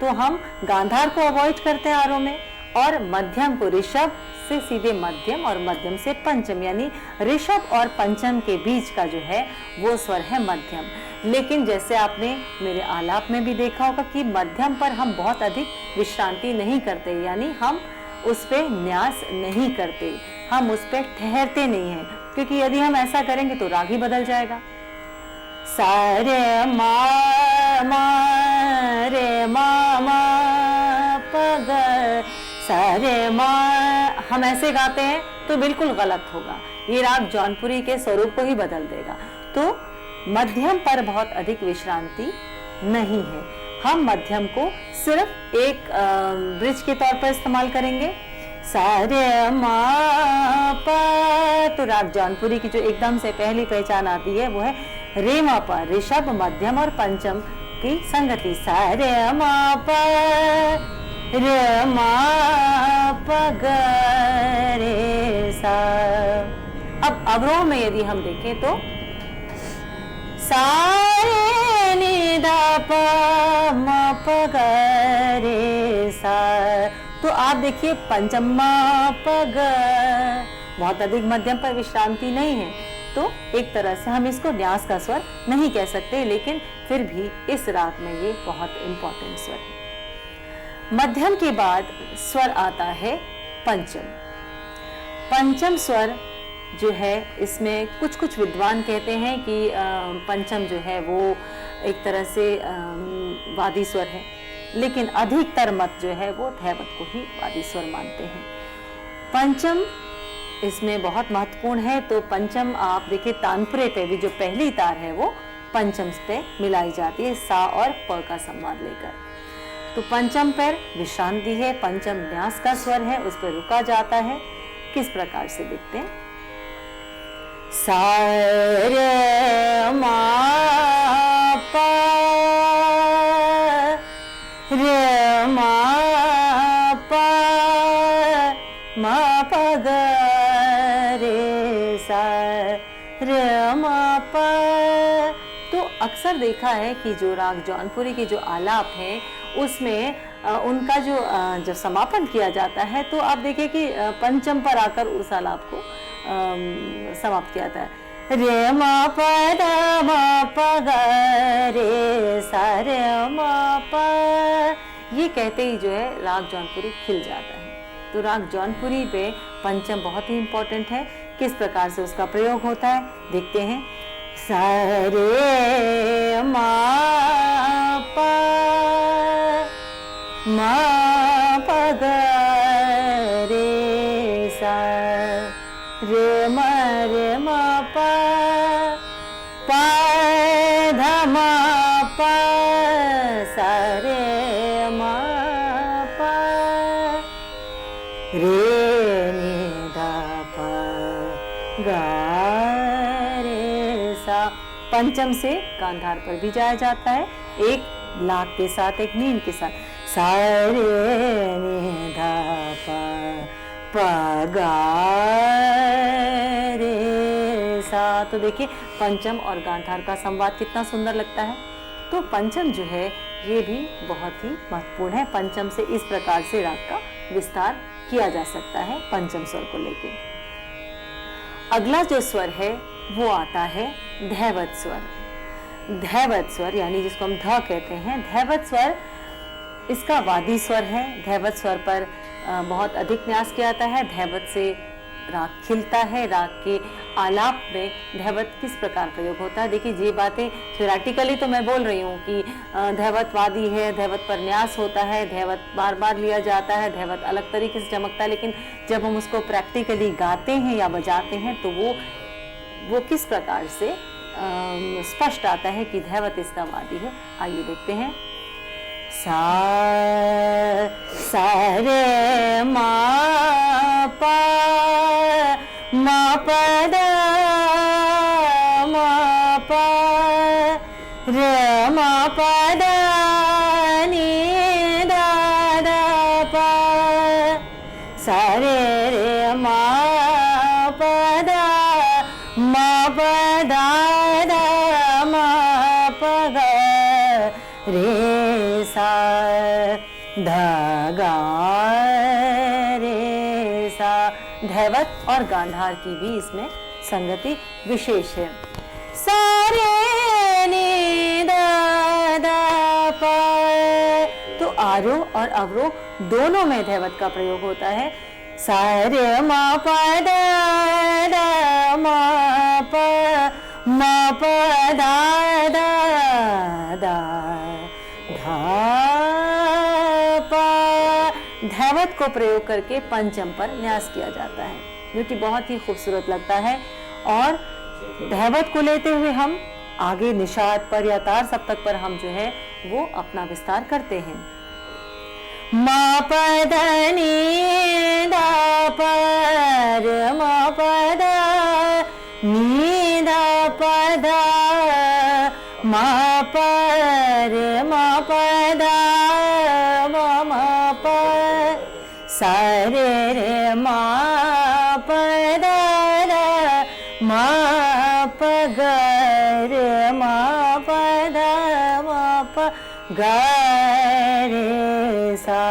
तो हम गांधार को अवॉइड करते हैं आरोह में, और मध्यम को ऋषभ से सीधे मध्यम और मध्यम से पंचम, यानी ऋषभ और पंचम के बीच का जो है वो स्वर है मध्यम। लेकिन जैसे आपने मेरे आलाप में भी देखा होगा कि मध्यम पर हम बहुत अधिक विश्रांति नहीं करते, यानी हम उस पे न्यास नहीं करते, हम उस पे ठहरते नहीं हैं, क्योंकि यदि हम ऐसा करेंगे तो राग ही बदल जाएगा। सा रे मा रे मा प ग सा रे मा, हम ऐसे गाते हैं तो बिल्कुल गलत होगा, ये राग जौनपुरी के स्वरूप को ही बदल देगा। तो मध्यम पर बहुत अधिक विश्रांति नहीं है, हम मध्यम को सिर्फ एक ब्रिज के तौर पर इस्तेमाल करेंगे। सा रे मा प, तो राग जौनपुरी की जो एकदम से पहली पहचान आती है वो है रे मा प, ऋषभ मध्यम और पंचम की संगति सा रे म प रे म प ग रे सा। अब अवरोह में यदि हम देखें तो सा रे नि ध प म प ग रे सा। तो आप देखिए पंचम म प ग, बहुत अधिक मध्यम पर विश्रांति नहीं है, तो एक तरह से हम इसको न्यास का स्वर नहीं कह सकते, लेकिन फिर भी इस राग में ये बहुत इंपॉर्टेंट स्वर है। मध्यम के बाद स्वर आता है पंचम। पंचम स्वर जो है, इसमें कुछ विद्वान कहते हैं कि पंचम जो है वो एक तरह से वादी स्वर है, लेकिन अधिकतर मत जो है वो धैवत को ही वादी स्वर मानते हैं। पंचम इसमें बहुत महत्वपूर्ण है। तो पंचम आप देखिए तानपुरे पे भी जो पहली तार है वो पंचम पे मिलाई जाती है, सा और प का संवाद लेकर। तो पंचम पर विश्रांति है, पंचम न्यास का स्वर है, उस पर रुका जाता है। किस प्रकार से देखते हैं? सा रे म प रे म प म प ग रे सा रे म प। तो अक्सर देखा है कि जो राग जौनपुरी के जो आलाप हैं उसमें उनका जो जब समापन किया जाता है तो आप देखिए कि पंचम पर आकर उस आलाप को समाप्त किया जाता है। रे म प द म प ग रे सा रे म प, ये कहते ही जो है राग जौनपुरी खिल जाता है। तो राग जौनपुरी पे पंचम बहुत ही इंपॉर्टेंट है। किस प्रकार से उसका प्रयोग होता है देखते हैं। सा रे म प म प ग रे सा रे म प प ध म प सा रे म प रे नि ध प ग रे सा। पंचम से गांधार पर भी जाया जाता है, एक लाग के साथ, एक नींद के साथ। सा रे नि ध प ग रे सा। तो देखिए पंचम और गांधार का संवाद कितना सुंदर लगता है। तो पंचम जो है ये भी बहुत ही महत्वपूर्ण है। पंचम से इस प्रकार से राग का विस्तार किया जा सकता है पंचम स्वर को लेके। अगला जो स्वर है वो आता है धैवत स्वर। धैवत स्वर यानी जिसको हम ध कहते हैं, धैवत स्वर इसका वादी स्वर है। धैवत स्वर पर बहुत अधिक न्यास किया जाता है। धैवत से राग खिलता है। राग के आलाप में धैवत किस प्रकार प्रयोग होता है, देखिए ये बातें थ्योरेटिकली तो मैं बोल रही हूँ कि धैवत वादी है, धैवत पर न्यास होता है, धैवत बार बार लिया जाता है, धैवत अलग तरीके से चमकता है, लेकिन जब हम उसको प्रैक्टिकली गाते हैं या बजाते हैं तो वो किस प्रकार से स्पष्ट आता है कि धैवत इसका वादी है। आइए देखते हैं। सा रे म प म प द म प रे म प द नि द द प सा रे म प द म प द द म प ग रे सा ध गा रे सा। धैवत और गांधार की भी इसमें संगति विशेष है। सा रे नि द द प। तो आरोह और अवरोह दोनों में धैवत का प्रयोग होता है। सा रे म प द द म प म प द द द धा प। धैवत को प्रयोग करके पंचम पर न्यास किया जाता है, जो कि बहुत ही खूबसूरत लगता है। और धैवत को लेते हुए हम आगे निषाद पर या तार सप्तक पर हम जो है वो अपना विस्तार करते हैं। म प द नि द प र म प द नि द प द म प र सा रे रे मा प द रा मा प ग रे मा प द मा प ग रे सा।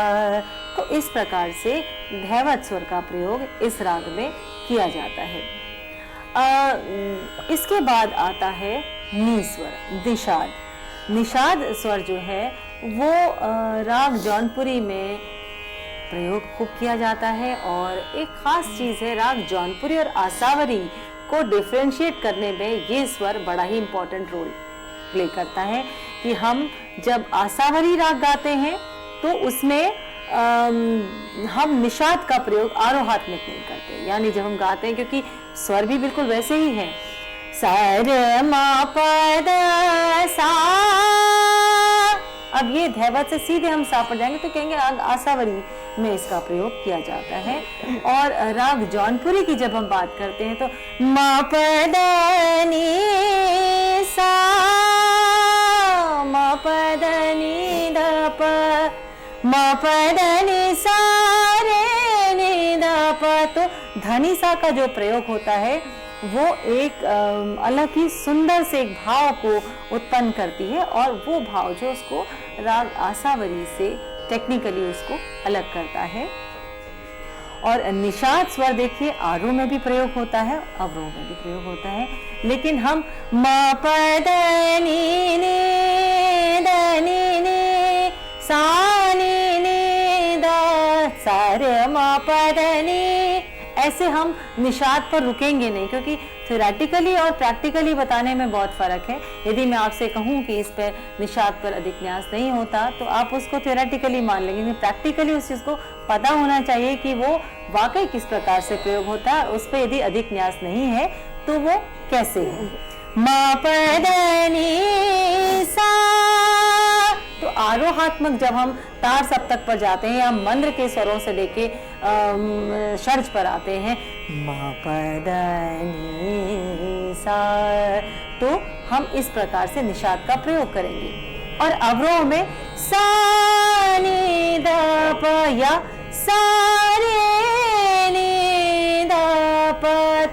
तो इस प्रकार से धैवत स्वर का प्रयोग इस राग में किया जाता है। इसके बाद आता है नी स्वर, निषाद। निषाद स्वर जो है वो राग जौनपुरी में प्रयोग खूब किया जाता है और एक खास चीज है, राग जौनपुरी और आसावरी को डिफरेंशिएट करने में ये स्वर बड़ा ही इंपॉर्टेंट रोल प्ले करता है कि हम जब आसावरी राग गाते हैं तो उसमें हम निषाद का प्रयोग आरोहात्मक नहीं करते, यानी जब हम गाते हैं, क्योंकि स्वर भी बिल्कुल वैसे ही हैं, सा रे मा प द सा। अब ये धैवत से सीधे हम सा पर जाएंगे तो कहेंगे राग आसावरी में इसका प्रयोग किया जाता है। और राग जौनपुरी की जब हम बात करते हैं तो मा प द नी सा, मा प द नी द प, मा प द नी सा रे नी द प। तो धनी सा का जो प्रयोग होता है वो एक अलग ही सुंदर से एक भाव को उत्पन्न करती है और वो भाव जो उसको राग आसावरी से टेक्निकली उसको अलग करता है। और निषाद स्वर देखिए आरोह में भी प्रयोग होता है, अवरोह में भी प्रयोग होता है, लेकिन हम मा प the knee knee the knee नी सा नी नी द सा रे मा प द नी, ऐसे हम निषाद पर रुकेंगे नहीं, क्योंकि थ्योरेटिकली और प्रैक्टिकली बताने में बहुत फर्क है। यदि मैं आपसे कहूँ कि इस पर निषाद पर अधिक न्यास नहीं होता तो आप उसको थ्योरेटिकली मान लेंगे, प्रैक्टिकली उस चीज को पता होना चाहिए कि वो वाकई किस प्रकार से प्रयोग होता है, उस पर यदि अधिक न्यास नहीं है तो वो कैसे है। मा प द नी सा, तो आरोहात्मक जब हम तार सप्तक पर जाते हैं या मंद्र के स्वरों से लेके षड्ज पर आते हैं, मा प द नी सा, तो हम इस प्रकार से निषाद का प्रयोग करेंगे। और अवरोह में सा नी द प या सा रे नी द प,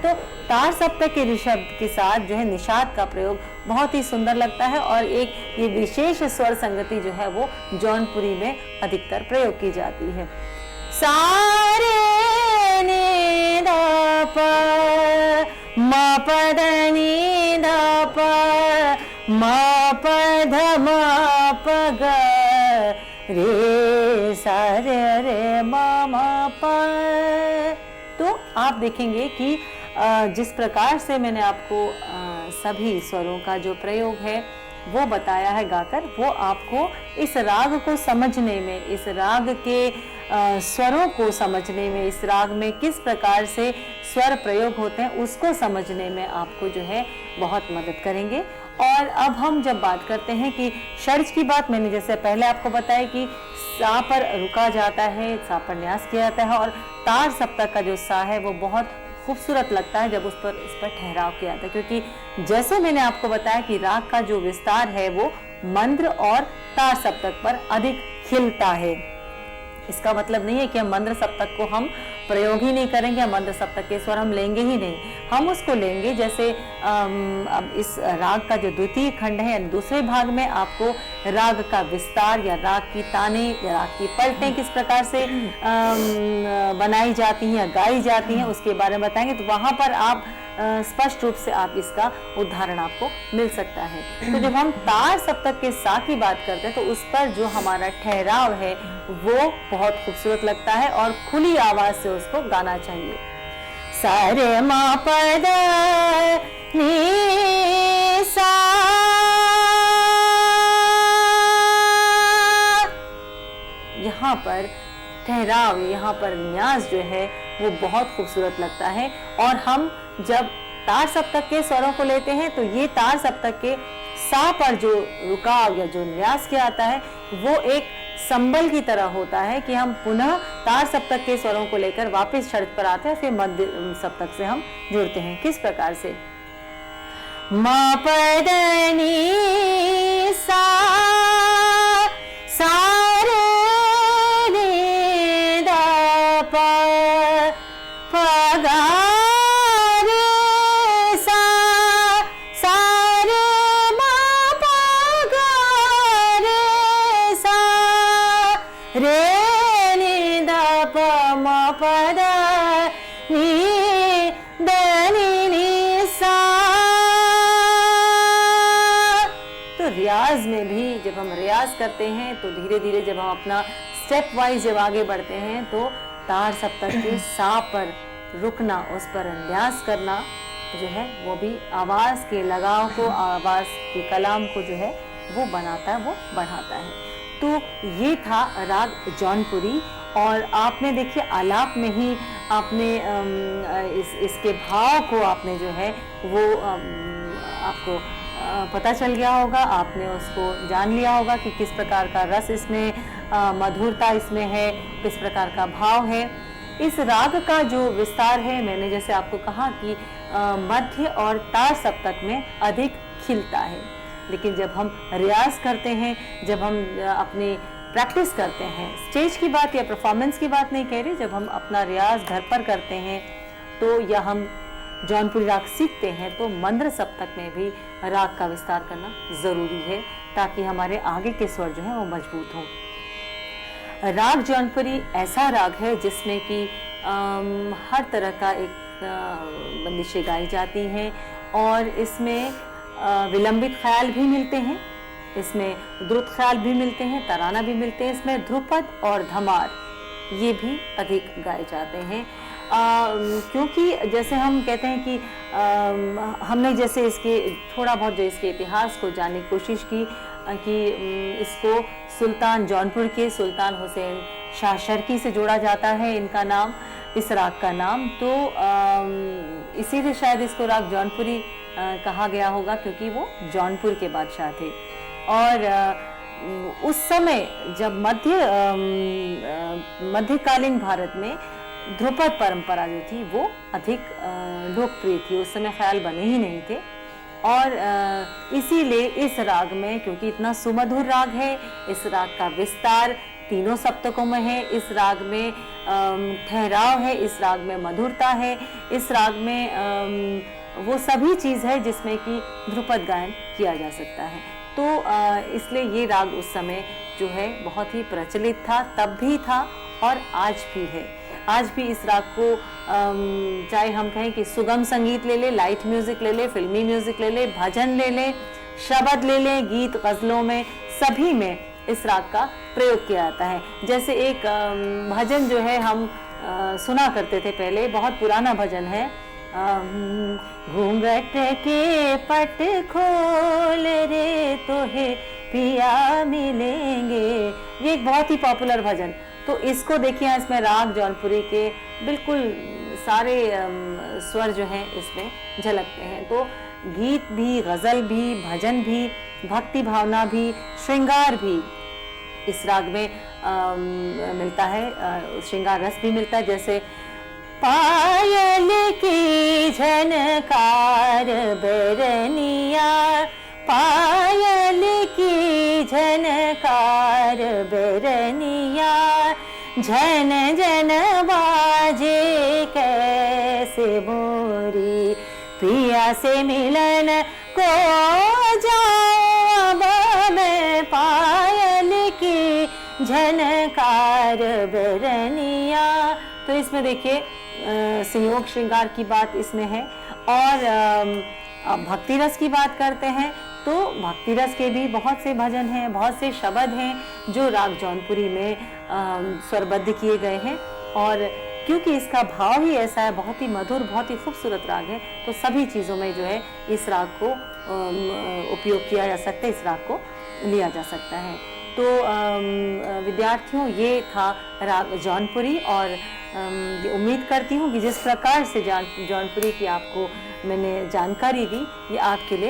तो तार सप्तक के ऋषभ के साथ जो है निषाद का प्रयोग बहुत ही सुंदर लगता है और एक ये विशेष स्वर संगति जो है वो जौनपुरी में अधिकतर प्रयोग की जाती है। सा रे नी द प, मा प द नी द प, मा प ध मा प ग रे सा रे रे मा मा प। तो आप देखेंगे कि जिस प्रकार से मैंने आपको सभी स्वरों का जो प्रयोग है वो बताया है गाकर, वो आपको इस राग को समझने में, इस राग के स्वरों को समझने में, इस राग में किस प्रकार से स्वर प्रयोग होते हैं उसको समझने में आपको जो है बहुत मदद करेंगे। और अब हम जब बात करते हैं कि षड्ज की बात, मैंने जैसे पहले आपको बताया कि सा पर रुका जाता है, सा पर न्यास किया जाता है और तार सप्तक का जो सा है वो बहुत खूबसूरत लगता है जब इस पर ठहराव किया जाता है, क्योंकि जैसे मैंने आपको बताया कि राग का जो विस्तार है वो मंद्र और तार सप्तक पर अधिक खिलता है। इसका मतलब नहीं है कि हम मंद्र सप्तक को हम प्रयोग ही नहीं करेंगे, हम मंद्र सप्तक के स्वर हम लेंगे ही नहीं, हम उसको लेंगे। जैसे अब इस राग का जो द्वितीय खंड है दूसरे भाग में आपको राग का विस्तार या राग की ताने या राग की पलटें किस प्रकार से बनाई जाती हैं या गाई जाती हैं उसके बारे में बताएंगे, तो वहां पर आप स्पष्ट रूप से आप इसका उदाहरण आपको मिल सकता है। तो जब हम तार सप्तक के सा की बात करते हैं तो उस पर जो हमारा ठहराव है वो बहुत खूबसूरत लगता है और खुली आवाज से उसको गाना चाहिए। सा रे मा प द नी सा, यहाँ पर ठहराव, यहाँ पर न्यास जो है वो बहुत खूबसूरत लगता है। और हम जब तार सप्तक के स्वरों को लेते हैं तो ये तार सप्तक के सा पर जो रुकाव या जो न्यास किया जाता है वो एक संबल की तरह होता है कि हम पुनः तार सप्तक के स्वरों को लेकर वापस षड्ज पर आते हैं, फिर मध्य सप्तक से हम जुड़ते हैं। किस प्रकार से, मा प द नी सा, सा रे नी द प प गा रे सा सा रे मा प गा रे सा रे नि द प म प द नि द नि नि सा। तो रियाज में भी जब हम रियाज करते हैं तो धीरे धीरे जब हम अपना स्टेप वाइज जब आगे बढ़ते हैं तो तार सप्तक के सा पर रुकना, उस पर अन्यास करना जो है वो भी आवाज के लगाव को, आवाज के कलाम को जो है वो बनाता है, वो बढ़ाता है। तो ये था राग जौनपुरी। और आपने देखिए आलाप में ही आपने इसके भाव को आपने जो है वो आपको पता चल गया होगा, आपने उसको जान लिया होगा कि किस प्रकार का रस इसमें, मधुरता इसमें है, किस प्रकार का भाव है। इस राग का जो विस्तार है, मैंने जैसे आपको कहा कि मध्य और तार सप्तक में अधिक खिलता है, लेकिन जब हम रियाज करते हैं, जब हम अपनी प्रैक्टिस करते हैं, स्टेज की बात या परफॉर्मेंस की बात नहीं कह रही, जब हम अपना रियाज घर पर करते हैं तो या हम जौनपुरी राग सीखते हैं तो मंद्र सप्तक में भी राग का विस्तार करना जरूरी है ताकि हमारे आगे के स्वर जो है वो मजबूत हों। राग जौनपुरी ऐसा राग है जिसमें कि हर तरह का एक बंदिशें गाई जाती हैं और इसमें विलंबित ख्याल भी मिलते हैं, इसमें द्रुत ख्याल भी मिलते हैं, तराना भी मिलते हैं, इसमें ध्रुपद और धमार ये भी अधिक गाए जाते हैं। क्योंकि जैसे हम कहते हैं कि हमने जैसे इसके थोड़ा बहुत जो इसके इतिहास को जानने की कोशिश की कि इसको सुल्तान जौनपुर के सुल्तान हुसैन शाह शर्की से जोड़ा जाता है इनका नाम, इस राग का नाम। तो इसीलिए शायद इसको राग जौनपुरी कहा गया होगा क्योंकि वो जौनपुर के बादशाह थे। और उस समय जब मध्यकालीन भारत में ध्रुपद परंपरा जो थी वो अधिक लोकप्रिय थी, उस समय ख्याल बने ही नहीं थे। और इसीलिए इस राग में, क्योंकि इतना सुमधुर राग है, इस राग का विस्तार तीनों सप्तकों में है, इस राग में ठहराव है, इस राग में मधुरता है, इस राग में वो सभी चीज़ है जिसमें कि ध्रुपद गायन किया जा सकता है। तो इसलिए ये राग उस समय जो है बहुत ही प्रचलित था, तब भी था और आज भी है। आज भी इस राग को चाहे हम कहें कि सुगम संगीत ले ले, लाइट म्यूजिक ले ले, फिल्मी म्यूजिक ले ले, भजन ले ले, शबद ले ले, गीत गजलों में, सभी में इस राग का प्रयोग किया जाता है। जैसे एक भजन जो है हम सुना करते थे पहले, बहुत पुराना भजन है, घूंघट के पट खोल रे तोहे पिया मिलेंगे, ये एक बहुत ही पॉपुलर भजन। तो इसको देखिए, इसमें राग जौनपुरी के बिल्कुल सारे स्वर जो हैं इसमें झलकते हैं। तो गीत भी, गजल भी, भजन भी, भक्ति भावना भी, श्रृंगार भी इस राग में मिलता है, श्रृंगार रस भी मिलता है। जैसे पायल की झनकार बरनिया, पायल की झनकार बरनिया, झन झन बाजे कैसे मोरी, पिया से मिलन को जाऊं मैं, पायल की झनकार बरनिया। तो इसमें देखिए संयोग श्रृंगार की बात इसमें है। और भक्ति रस की बात करते हैं तो भक्ति रस के भी बहुत से भजन हैं, बहुत से शब्द हैं जो राग जौनपुरी में स्वरबद्ध किए गए हैं। और क्योंकि इसका भाव ही ऐसा है, बहुत ही मधुर, बहुत ही खूबसूरत राग है, तो सभी चीज़ों में जो है इस राग को उपयोग किया जा सकता है, इस राग को लिया जा सकता है। तो विद्यार्थियों, ये था राग जौनपुरी। और उम्मीद करती हूँ कि जिस प्रकार से जौनपुरी की आपको मैंने जानकारी दी, ये आपके लिए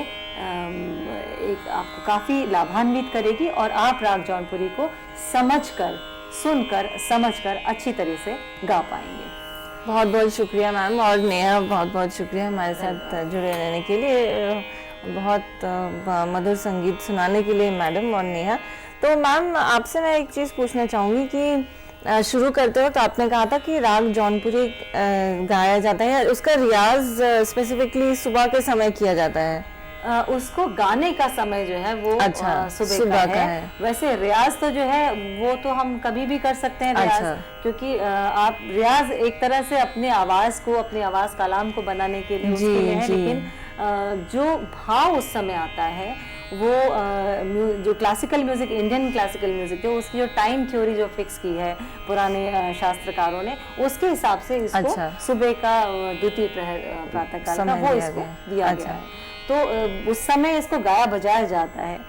एक आपको काफ़ी लाभान्वित करेगी और आप राग जौनपुरी को समझकर, सुनकर, समझकर अच्छी तरह से गा पाएंगे। बहुत बहुत शुक्रिया मैम, और नेहा बहुत बहुत शुक्रिया हमारे साथ जुड़े रहने के लिए, बहुत मधुर संगीत सुनाने के लिए मैडम और नेहा। तो मैम, आपसे मैं एक चीज़ पूछना चाहूँगी कि शुरू करते हो तो आपने कहा था कि राग जौनपुरी गाया जाता है, उसका रियाज स्पेसिफिकली सुबह के समय किया जाता है? उसको गाने का समय जो है वो अच्छा, सुबह का है। वैसे रियाज तो जो है वो तो हम कभी भी कर सकते हैं रियाज। अच्छा। क्योंकि आप रियाज एक तरह से अपने आवाज को, अपने आवाज कलाम को बनाने के लिए उसके लिए है, लेकिन जो भाव उस समय आता है वो जो classical music, Indian classical music जो उसकी जो टाइम थ्योरी जो फिक्स की है पुराने शास्त्रकारों ने, उसके हिसाब से इसको सुबह का द्वितीय प्रातः काल का वो इसको दिया गया है। तो उस समय इसको गाया बजाया जाता है,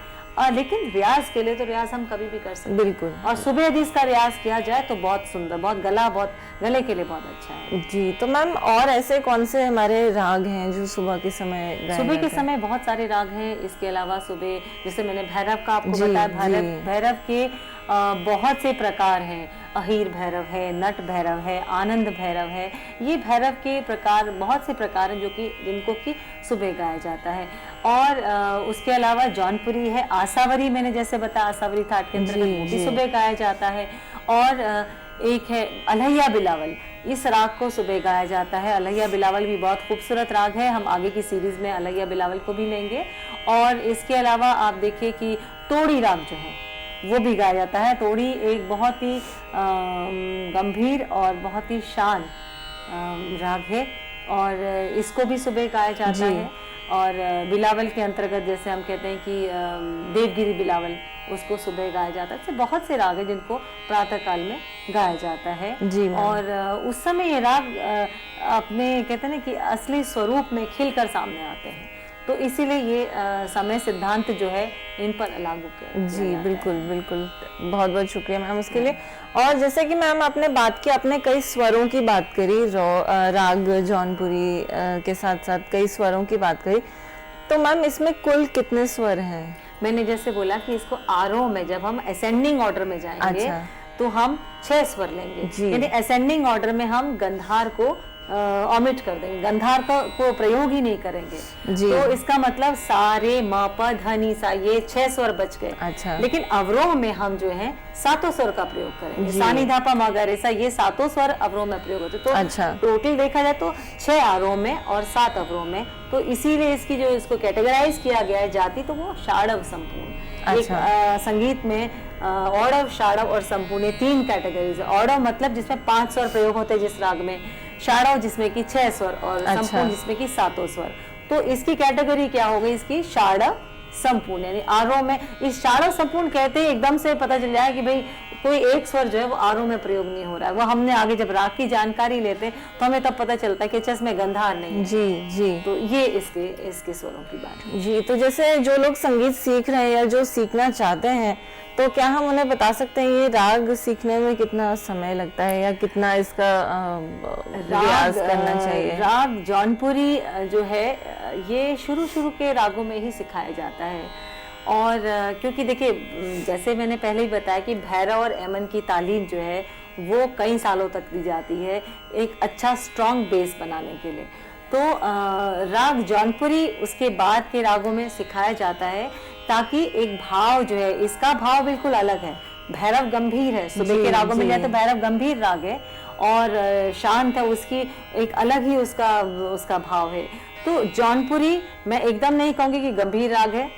लेकिन रियाज के लिए तो रियाज हम कभी भी कर सकते हैं। बिल्कुल। और सुबह यदि इसका रियाज किया जाए तो बहुत सुंदर, बहुत गले के लिए बहुत अच्छा है। जी, तो मैम और ऐसे कौन से हमारे राग हैं जो सुबह के समय गाए सुबह के समय बहुत सारे राग हैं। इसके अलावा सुबह जैसे मैंने भैरव का आपको बताया, भैरव के बहुत से प्रकार हैं। अहीर भैरव है, नट भैरव है, आनंद भैरव है। ये भैरव के प्रकार, बहुत से प्रकार हैं जिनको कि सुबह गाया जाता है। और उसके अलावा जौनपुरी है, आसावरी मैंने जैसे बताया, आसावरी थाट के अंतर्गत वो भी सुबह गाया जाता है। और एक है अलैया बिलावल, इस राग को सुबह गाया जाता है। अलैया बिलावल भी बहुत खूबसूरत राग है, हम आगे की सीरीज में अलैया बिलावल को भी लेंगे। और इसके अलावा आप देखिए कि तोड़ी राग जो है वो भी गाया जाता है। तोड़ी एक बहुत ही गंभीर और बहुत ही शान राग है, और इसको भी सुबह गाया जाता है। और बिलावल के अंतर्गत जैसे हम कहते हैं कि देवगिरी बिलावल, उसको सुबह गाया जाता है। ऐसे बहुत से राग हैं जिनको प्रातः काल में गाया जाता है। जी, और उस समय ये राग अपने कहते हैं ना कि असली स्वरूप में खिलकर सामने आते हैं। तो इसीलिए ये समय सिद्धांत जो है इन पर लागू किया जी, बिल्कुल बिल्कुल। बहुत बहुत शुक्रिया मैम उसके लिए। और जैसे कि मैम आपने बात की, आपने कई स्वरों की बात करी, राग जौनपुरी के साथ साथ कई स्वरों की बात करी, तो मैम इसमें कुल कितने स्वर हैं? मैंने जैसे बोला कि इसको आरोह में जब हम असेंडिंग ऑर्डर में जाएंगे तो हम 6 स्वर लेंगे। यानी असेंडिंग ऑर्डर में हम गंधार को ओमिट कर देंगे, गंधार को प्रयोग ही नहीं करेंगे। तो इसका मतलब सा रे म प ध नि सा, ये 6 स्वर बच गए। अच्छा। लेकिन अवरोह में हम जो है 7 स्वर का प्रयोग करेंगे। सा नि धा प म ग रे सा, ये 7 स्वर अवरोह में प्रयोग होते। तो टोटल देखा जाए तो 6 आरोह में और 7 अवरोह में। तो इसीलिए इसकी जो इसको कैटेगराइज किया गया है जाति, तो वो षाडव संपूर्ण। एक संगीत में औडव, षाडव और संपूर्ण 3 कैटेगरीज है। औडव मतलब जिसमें 5 स्वर प्रयोग होते हैं जिस राग में, षाडव जिसमें कि 6 स्वर, और संपूर्ण जिसमें कि 7 स्वर। तो इसकी कैटेगरी क्या हो गई, इसकी षाडव संपूर्ण। यानी आरोह में इस षाडव संपूर्ण कहते ही एकदम से पता चल जाए कि भाई कोई एक स्वर जो है वो आरोह में प्रयोग नहीं हो रहा है। वो हमने आगे जब राग की जानकारी लेते तो हमें तब पता चलता है कि इसमें गंधार नहीं है। जी। तो ये इसके स्वरों की बात है। जी, तो जैसे जो लोग संगीत सीख रहे हैं या जो सीखना चाहते हैं, तो क्या हम उन्हें बता सकते हैं ये राग सीखने में कितना समय लगता है या कितना इसका रियाज करना चाहिए? राग जौनपुरी जो है ये शुरू के रागों में ही सिखाया जाता है। और क्योंकि देखिए जैसे मैंने पहले ही बताया कि भैरव और एमन की तालीम जो है वो कई सालों तक दी जाती है एक अच्छा स्ट्रॉन्ग बेस बनाने के लिए। तो राग जौनपुरी उसके बाद के रागों में सिखाया जाता है, ताकि एक भाव जो है, इसका भाव बिल्कुल अलग है। भैरव गंभीर है, सुबह के रागों में जाए तो भैरव गंभीर राग है और शांत है, उसकी एक अलग ही उसका भाव है। तो जौनपुरी मैं एकदम नहीं कहूँगी कि गंभीर राग है,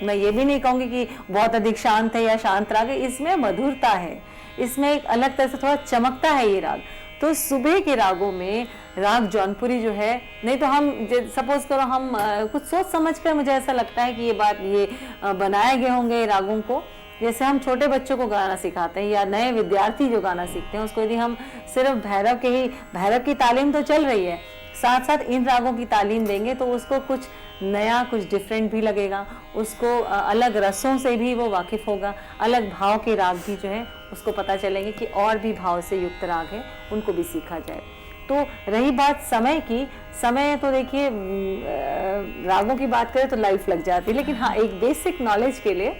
मैं ये भी नहीं कहूँगी कि बहुत अधिक शांत है या शांत राग है। इसमें मधुरता है, इसमें एक अलग तरह से थोड़ा चमकता है ये राग। तो सुबह के रागों में राग जौनपुरी जो है, नहीं तो हम सपोज करो हम कुछ सोच समझ कर, मुझे ऐसा लगता है कि ये बनाए गए होंगे रागों को। जैसे हम छोटे बच्चों को गाना सिखाते हैं या नए विद्यार्थी जो गाना सीखते हैं उसको यदि हम सिर्फ भैरव की तालीम तो चल रही है, साथ साथ इन रागों की तालीम देंगे तो उसको कुछ नया, कुछ डिफरेंट भी लगेगा, उसको अलग रसों से भी वो वाकिफ होगा, अलग भाव के राग भी जो है उसको पता चलेंगे कि और भी भाव से युक्त राग है, उनको भी सीखा जाए। तो रही बात समय की, समय तो देखिए रागों की बात करें तो लाइफ लग जाती है, लेकिन हाँ एक बेसिक नॉलेज के लिए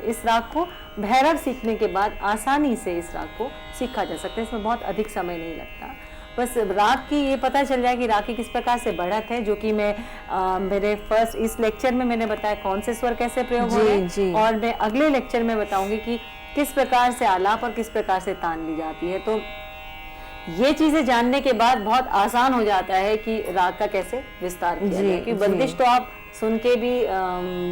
इस राग को भैरव सीखने के बाद आसानी से इस राग को सीखा जा सकता है। इसमें बहुत अधिक समय नहीं लगता, बस राग की ये पता चल जाए कि राग की किस प्रकार से बढ़त है, जो कि मैं मेरे इस लेक्चर में मैंने बताया कौन से स्वर कैसे प्रयोग हो रहे हैं, और मैं अगले लेक्चर में बताऊंगी कि किस प्रकार से आलाप और किस प्रकार से तान ली जाती है। तो ये चीजें जानने के बाद बहुत आसान हो जाता है कि राग का कैसे विस्तार किया जाए, क्योंकि बंदिश तो आप सुन के भी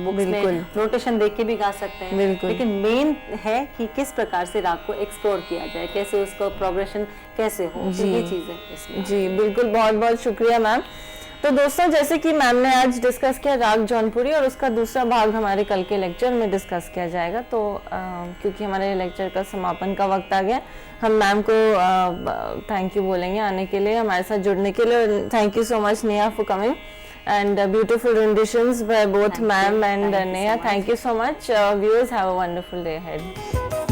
बुक्स में नोटेशन देख के भी गा सकते हैं, लेकिन मेन है कि किस प्रकार से राग को एक्सप्लोर किया जाए, कैसे उसका प्रोग्रेशन कैसे हो, तो ये चीज है इसमें। जी बिल्कुल, बहुत बहुत शुक्रिया मैम। तो दोस्तों, जैसे कि मैम ने आज डिस्कस किया राग जौनपुरी, और उसका दूसरा भाग हमारे कल के लेक्चर में डिस्कस किया जाएगा। तो क्योंकि हमारे लेक्चर का समापन का वक्त आ गया, हम मैम को थैंक यू बोलेंगे आने के लिए, हमारे साथ जुड़ने के लिए। Thank you so much Neha for coming, and beautiful renditions by both ma'am and Neha. Thank you so much. Viewers, have a wonderful day ahead.